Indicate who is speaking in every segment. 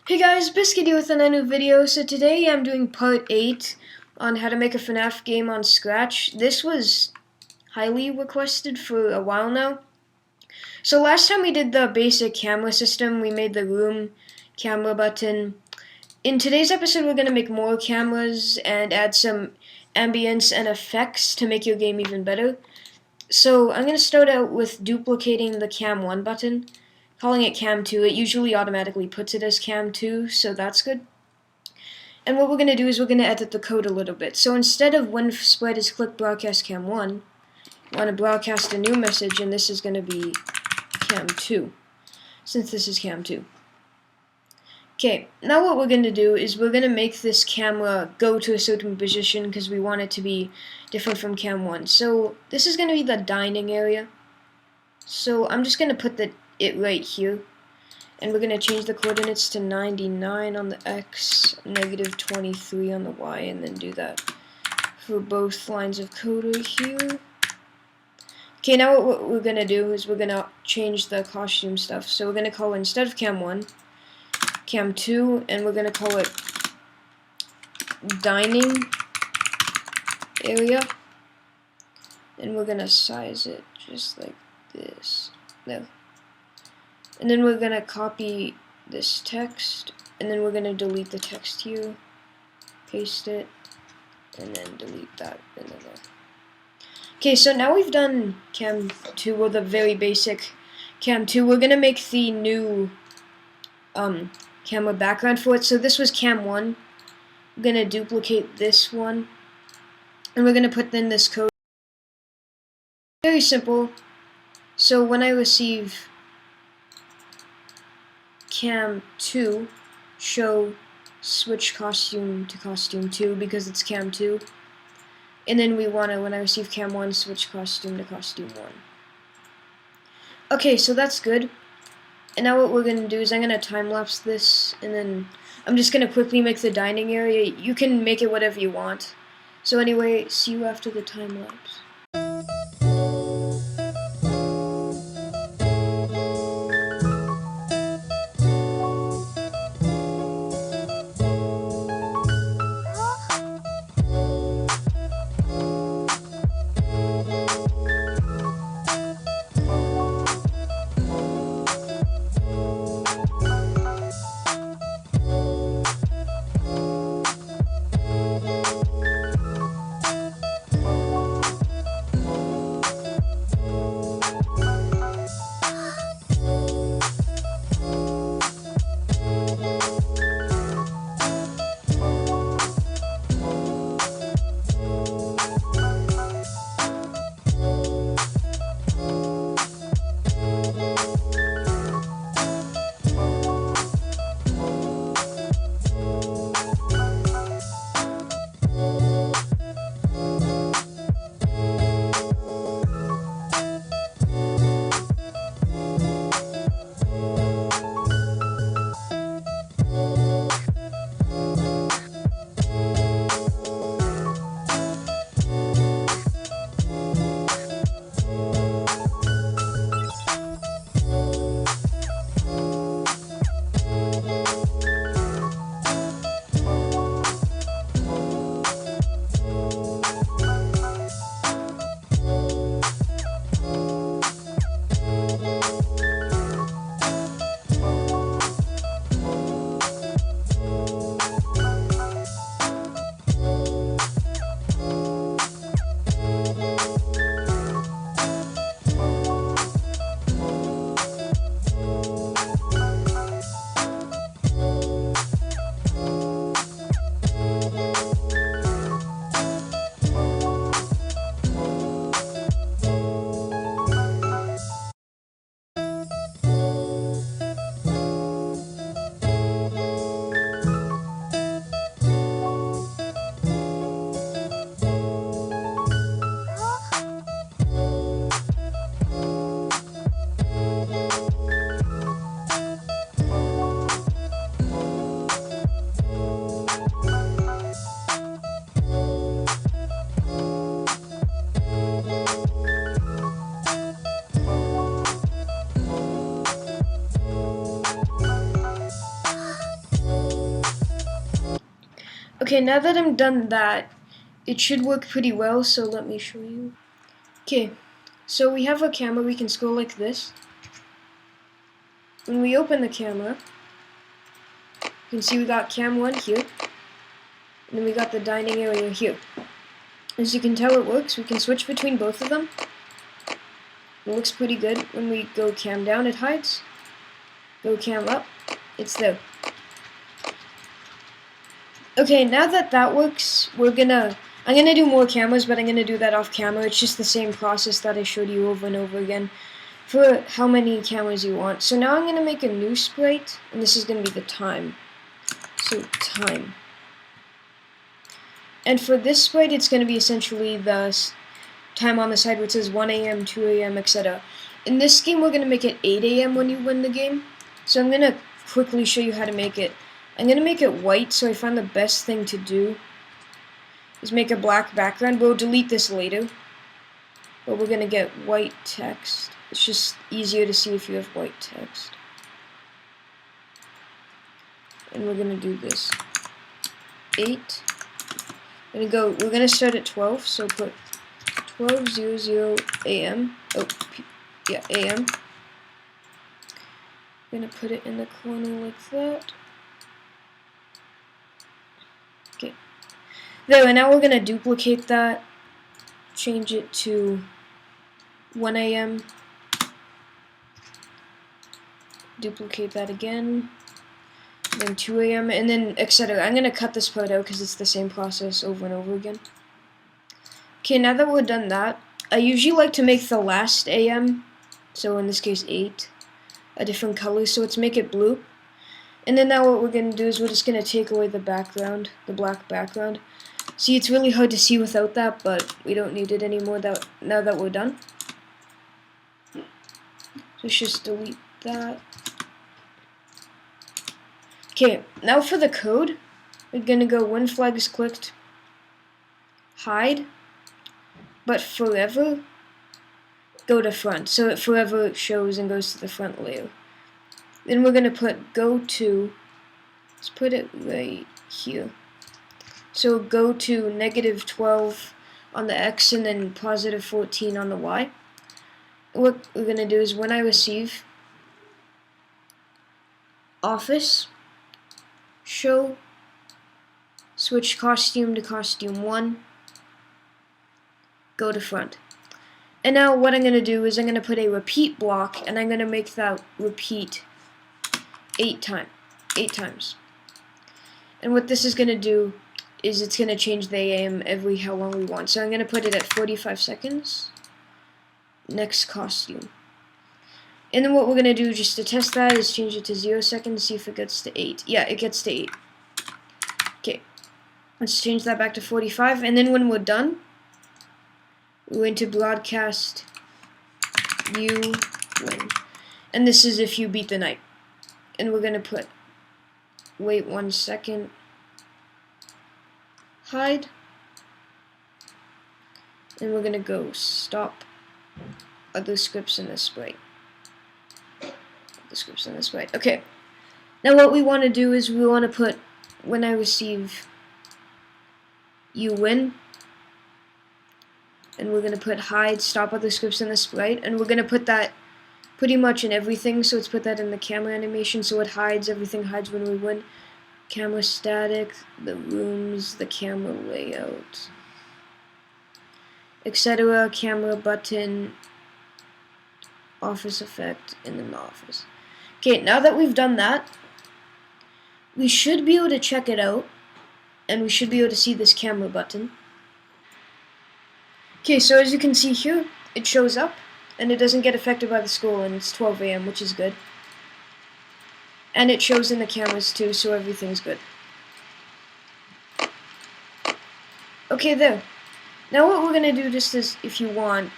Speaker 1: Hey guys, Bisket here with another new video. So today I'm doing part 8 on how to make a FNAF game on Scratch. This was highly requested for a while now. So last time we did the basic camera system, we made the room camera button. In today's episode we're going to make more cameras and add some ambience and effects to make your game even better. So I'm going to start out with duplicating the Cam 1 button, calling it Cam 2. It usually automatically puts it as Cam 2, so that's good. And what we're going to do is we're going to edit the code a little bit. So instead of when spread is click broadcast Cam 1, we want to broadcast a new message, and this is going to be Cam 2, since this is Cam 2. Okay, now what we're going to do is we're going to make this camera go to a certain position because we want it to be different from Cam 1. So this is going to be the dining area. So I'm just going to put it right here. And we're going to change the coordinates to 99 on the X, negative 23 on the Y, and then do that for both lines of code right here. Okay, now what we're going to do is we're going to change the costume stuff. So we're going to call, instead of Cam 1, Cam 2, and we're going to call it dining area. And we're going to size it just like this. There. And then we're going to copy this text, and then we're going to delete the text here, paste it, and then delete that, and then there. Okay, so now we've done Cam 2, or the very basic Cam 2. We're going to make the new camera background for it. So this was Cam 1. We're going to duplicate this one, and we're going to put in this code. Very simple. So when I receive Cam 2, show switch costume to costume 2 because it's Cam 2. And then we want to, when I receive Cam 1, switch costume to costume 1. Okay, so that's good. And now what we're going to do is I'm going to time-lapse this, and then I'm just going to quickly make the dining area. You can make it whatever you want. So anyway, see you after the time-lapse. Okay, now that I'm done that, it should work pretty well, so let me show you. Okay, so we have a camera, we can scroll like this. When we open the camera, you can see we got cam 1 here, and then we got the dining area here. As you can tell, it works. We can switch between both of them. It looks pretty good. When we go cam down, it hides. Go cam up, it's there. Okay, now that that works, I'm gonna do more cameras, but I'm gonna do that off camera. It's just the same process that I showed you over and over again for how many cameras you want. So now I'm gonna make a new sprite, and this is gonna be the time. So time. And for this sprite, it's gonna be essentially the time on the side which says 1 a.m., 2 a.m., etc. In this game, we're gonna make it 8 a.m. when you win the game. So I'm gonna quickly show you how to make it. I'm going to make it white, so I find the best thing to do is make a black background. We'll delete this later, but we're going to get white text. It's just easier to see if you have white text. And we're going to do this. 8. We're going to start at 12, so put 12:00 a.m. Oh, yeah, a.m. I'm going to put it in the corner like that. Okay. There, and now we're going to duplicate that, change it to 1 a.m. Duplicate that again, then 2 a.m., and then etc. I'm going to cut this part out because it's the same process over and over again. Okay, now that we're done that, I usually like to make the last a.m., so in this case 8, a different color, so let's make it blue. And then now what we're going to do is we're just going to take away the background, the black background. See, it's really hard to see without that, but we don't need it anymore now that we're done. So let's just delete that. Okay, now for the code, we're going to go when flag is clicked, hide, but forever, go to front. So it forever shows and goes to the front layer. Then we're going to put go to, let's put it right here. So go to -12 on the X and then +14 on the Y. What we're going to do is when I receive office, show, switch costume to costume 1, go to front. And now what I'm going to do is I'm going to put a repeat block, and I'm going to make that repeat 8 times. And what this is going to do is it's going to change the AM every how long we want. So I'm going to put it at 45 seconds. Next costume. And then what we're going to do just to test that is change it to 0 seconds, see if it gets to 8. Yeah, it gets to 8. Okay. Let's change that back to 45. And then when we're done, we're going to broadcast you win. And this is if you beat the night. And we're going to put, wait 1 second, hide, and we're going to go stop other scripts in this sprite. Okay, now what we want to do is we want to put when I receive you win, and we're going to put hide, stop other scripts in the sprite, and we're going to put that pretty much in everything, so let's put that in the camera animation so it hides, everything hides when we win. Camera static, the rooms, the camera layout, etc. Camera button, office effect, and then the office. Okay, now that we've done that, we should be able to check it out, and we should be able to see this camera button. Okay, so as you can see here, it shows up, and it doesn't get affected by the scroll, and it's 12 a.m., which is good. And it shows in the cameras too, so everything's good. Okay, there. Now what we're going to do just is, if you want,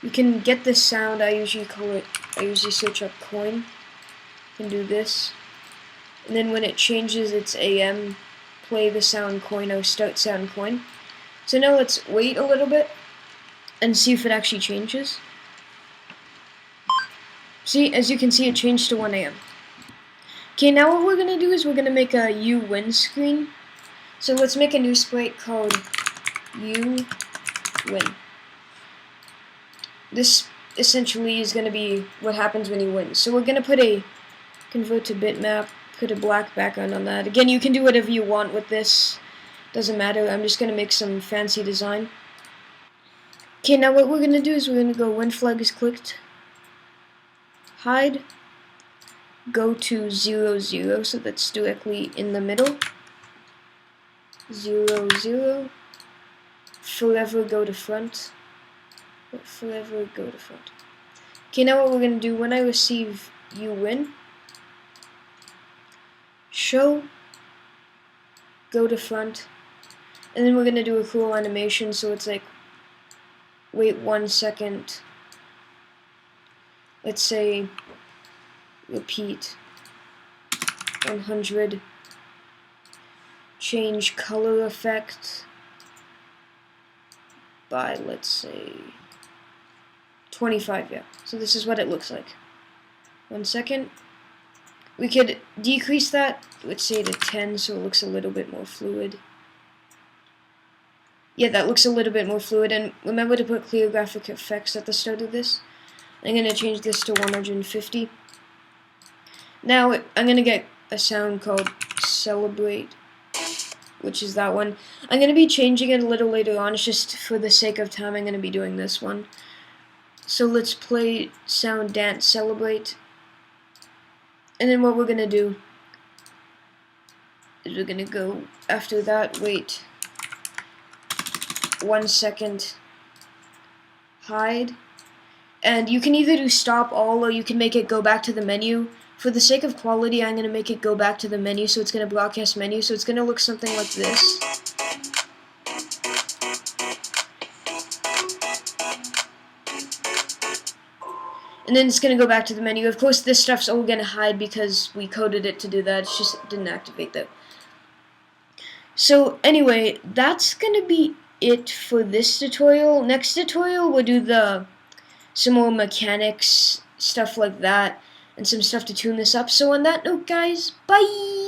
Speaker 1: you can get this sound. I usually search up coin. You can do this. And then when it changes its AM, play the sound coin or start sound coin. So now let's wait a little bit and see if it actually changes. See, as you can see, it changed to 1 a.m. Okay, now what we're going to do is we're going to make a you win screen. So let's make a new sprite called You Win. This essentially is going to be what happens when you win. So we're going to put a convert to bitmap, put a black background on that. Again, you can do whatever you want with this. Doesn't matter. I'm just going to make some fancy design. Okay, now what we're going to do is we're going to go when flag is clicked, hide, go to 0, 0, so that's directly in the middle, 0, 0, forever go to front, forever go to front. Okay, now what we're going to do, when I receive you win, show, go to front, and then we're going to do a cool animation, so it's like, wait 1 second, let's say, repeat, 100, change color effect by, let's say, 25, yeah. So this is what it looks like. 1 second. We could decrease that, let's say to 10, so it looks a little bit more fluid. Yeah, that looks a little bit more fluid, and remember to put clear graphic effects at the start of this. I'm going to change this to 150. Now, I'm going to get a sound called Celebrate, which is that one. I'm going to be changing it a little later on, it's just for the sake of time I'm going to be doing this one. So let's play sound dance celebrate. And then what we're going to do is we're going to go after that, wait 1 second, hide. And you can either do stop all or you can make it go back to the menu. For the sake of quality, I'm going to make it go back to the menu, so it's going to broadcast menu, so it's going to look something like this. And then it's going to go back to the menu. Of course, this stuff's all going to hide because we coded it to do that. It's just it didn't activate that. So anyway, that's going to be it for this tutorial. Next tutorial, we'll do some more mechanics, stuff like that, and some stuff to tune this up. So on that note, guys, bye!